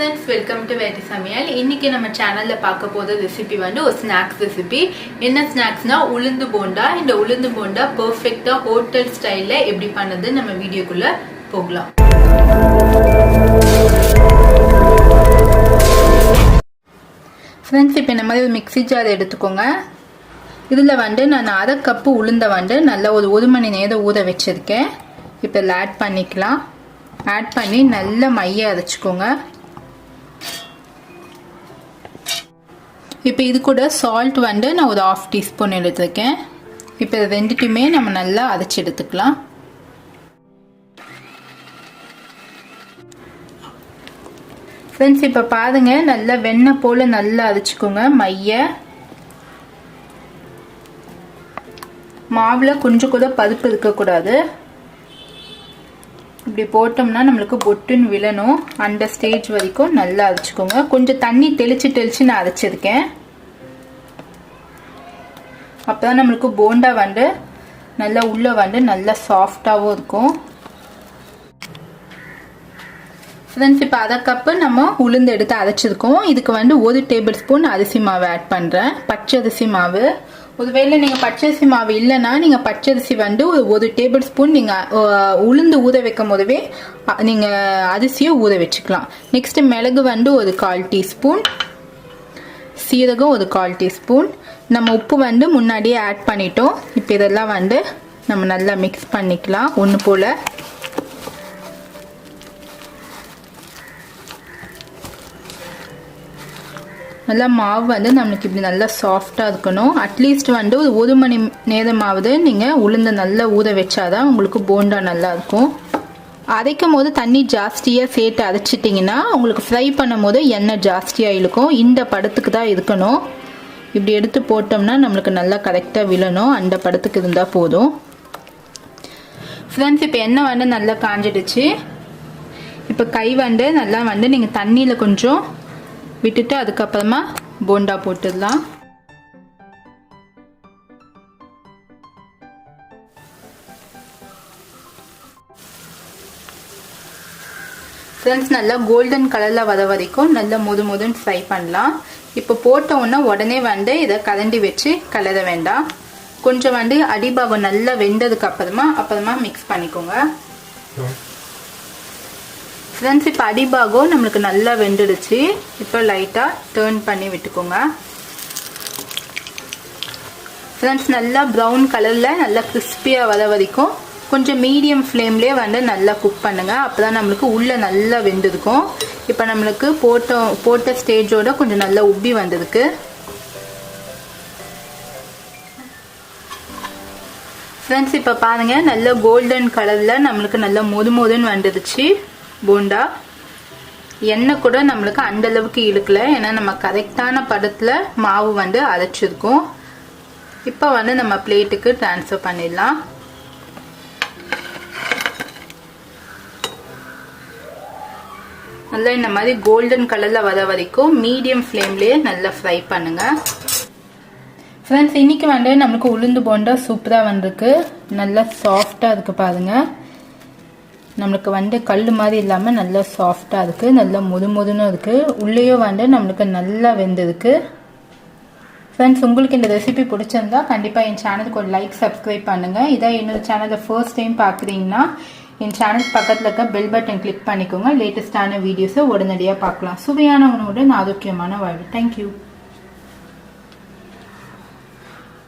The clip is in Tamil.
friends, welcome to Samayal. இன்னைக்கு நம்ம சேனல்ல பார்க்க போற ரெசிபி வந்து ஒரு ஸ்நாக்ஸ் ரெசிபி. என்ன ஸ்நாக்ஸ்னா உளுந்து போண்டா. இந்த உளுந்து போண்டா பெர்ஃபெக்ட்டா ஹோட்டல் ஸ்டைல்ல எப்படி பண்ணது நம்ம வீடியோக்குள்ள போகலாம். फ्रेंड्स, இப்போ நம்ம ஒரு மிக்ஸி ஜார் எடுத்துக்கோங்க. இதுல வந்து நான் 1/2 கப் உளுந்த வந்து நல்லா ஒரு 1 மணி நேரம் ஊற வச்சிருக்கேன். இப்போ ஆட் பண்ணிக்கலாம். ஆட் பண்ணி நல்லா மைய அரைச்சுக்கோங்க. இப்போ இது கூட சால்ட் வந்து நான் ஒரு 1/2 டீஸ்பூன் எடுத்துருக்கேன். இப்போ இது ரெண்டுத்தையுமே நம்ம நல்லா அரைச்சி எடுத்துக்கலாம். ஃப்ரெண்ட்ஸ், இப்போ பாருங்க, நல்லா வெண்ணெய் போல நல்லா அரைச்சிக்கோங்க. மைய மாவுல கொஞ்சம் கூட பருப்பு இருக்கக்கூடாது. இப்படி போட்டோம்னா நம்மளுக்கு பொட்டுன்னு விழணும். அந்த ஸ்டேஜ் வரைக்கும் நல்லா அரைச்சிக்கோங்க. கொஞ்சம் தண்ணி தெளிச்சு நான் அரைச்சிருக்கேன். அப்பதான் நம்மளுக்கு போண்டா வந்து நல்லா உள்ள வந்து நல்லா சாஃப்டாகவும் இருக்கும். ஃப்ரெண்ட்ஸ், இப்போ 1/2 கப்பு நம்ம உளுந்து எடுத்து அரைச்சிருக்கோம். இதுக்கு வந்து 1 டேபிள் ஸ்பூன் அரிசி மாவு ஆட் பண்ணுறேன். பச்சை அரிசி மாவு. ஒருவேளை நீங்கள் பச்சரிசி மாவு இல்லைன்னா நீங்கள் பச்சரிசி வந்து ஒரு 1 டேபிள் ஸ்பூன் நீங்கள் உளுந்து ஊற வைக்கும் போதவே நீங்கள் அரிசியை ஊற வச்சுக்கலாம். நெக்ஸ்ட்டு மிளகு வந்து ஒரு 1/4 டீஸ்பூன், சீரகம் ஒரு 1/4 டீஸ்பூன். நம்ம உப்பு வந்து முன்னாடியே ஆட் பண்ணிட்டோம். இப்போ இதெல்லாம் வந்து நம்ம நல்லா மிக்ஸ் பண்ணிக்கலாம் ஒன்று போல். நல்லா மாவு வந்து நம்மளுக்கு இப்படி நல்லா சாஃப்டாக இருக்கணும். அட்லீஸ்ட் வந்து ஒரு 1 மணி நேரமாவது நீங்கள் உளுந்து நல்லா ஊற வச்சாதான் உங்களுக்கு போண்டா நல்லா இருக்கும். அரைக்கும் போது தண்ணி ஜாஸ்தியாக சேர்த்து அரைச்சிட்டிங்கன்னா உங்களுக்கு ஃப்ரை பண்ணும் போது எண்ணெய் ஜாஸ்தியாக இழுக்கும். இந்த படத்துக்கு தான் இருக்கணும். இப்படி எடுத்து போட்டோம்னா நம்மளுக்கு நல்லா கரெக்டாக விழணும். அந்த படத்துக்கு இருந்தால் போதும். ஃப்ரெண்ட்ஸ், இப்போ எண்ணெய் வந்து நல்லா காஞ்சிடுச்சு. இப்போ கை வந்து நல்லா வந்து நீங்கள் தண்ணியில் கொஞ்சம் விட்டுட்டு அதுக்கப்புறமா போண்டா போட்டுடலாம். ஃப்ரெண்ட்ஸ், நல்லா கோல்டன் கலரில் வர வரைக்கும் நல்லா மொதுன்னு ஃப்ரை பண்ணலாம். இப்போ போட்டோன்னா உடனே வந்து இதை கரண்டி வச்சு கலர வேண்டாம். கொஞ்சம் வந்து அடிபாகம் நல்லா வெந்ததுக்கு அப்புறமா மிக்ஸ் பண்ணிக்கோங்க. ஃப்ரெண்ட்ஸ், இப்போ அடிபாகம் நம்மளுக்கு நல்லா வெந்துடுச்சு. இப்போ லைட்டாக டர்ன் பண்ணி விட்டுக்கோங்க. ஃப்ரெண்ட்ஸ், நல்லா ப்ரௌன் கலரில் நல்லா கிறிஸ்பியாக வர வரைக்கும் கொஞ்சம் மீடியம் ஃப்ளேம்லேயே வந்து நல்லா குக் பண்ணுங்கள். அப்போ தான் நம்மளுக்கு உள்ளே நல்லா வெந்திருக்கும். இப்போ நம்மளுக்கு போட்ட ஸ்டேஜோட கொஞ்சம் நல்லா உப்பி வந்திருக்கு. ஃப்ரெண்ட்ஸ், இப்போ பாருங்கள், நல்ல கோல்டன் கலரில் நம்மளுக்கு நல்லா மொதுன்னு வந்துடுச்சு போண்டா. எண்ணெய் கூட நம்மளுக்கு அந்த அளவுக்கு இழுக்கல. ஏன்னா நம்ம கரெக்டான பதத்தில் மாவு வந்து அரைச்சிருக்கோம். இப்போ வந்து நம்ம பிளேட்டுக்கு ட்ரான்ஸ்ஃபர் பண்ணிடலாம். நல்லா இந்த மாதிரி கோல்டன் கலரில் வர வரைக்கும் மீடியம் ஃப்ளேம்லேயே நல்லா ஃப்ரை பண்ணுங்க. ஃப்ரெண்ட்ஸ், இன்னைக்கு வந்து நம்மளுக்கு உளுந்து போண்டா சூப்பராக வந்திருக்கு. நல்லா சாஃப்டாக இருக்குது பாருங்க. நம்மளுக்கு வந்து கல் மாதிரி இல்லாமல் நல்லா சாஃப்டாக இருக்குது. நல்லா மொதுன்னு இருக்குது. உள்ளேயோ வந்து நம்மளுக்கு நல்லா வெந்திருக்கு. ஃப்ரெண்ட்ஸ், உங்களுக்கு இந்த ரெசிபி பிடிச்சிருந்தா கண்டிப்பாக என் சேனலுக்கு ஒரு லைக், சப்ஸ்கிரைப் பண்ணுங்கள். இதான் என்னோட சேனலை ஃபர்ஸ்ட் டைம் பார்க்குறீங்கன்னா என் சேனல் பக்கத்தில் இருக்க பெல் பட்டன் கிளிக் பண்ணிக்கோங்க. லேட்டஸ்டான வீடியோஸை உடனடியாக பார்க்கலாம். சுவையான உணவுடன் ஆரோக்கியமான வாழ்வு. தேங்க்யூ.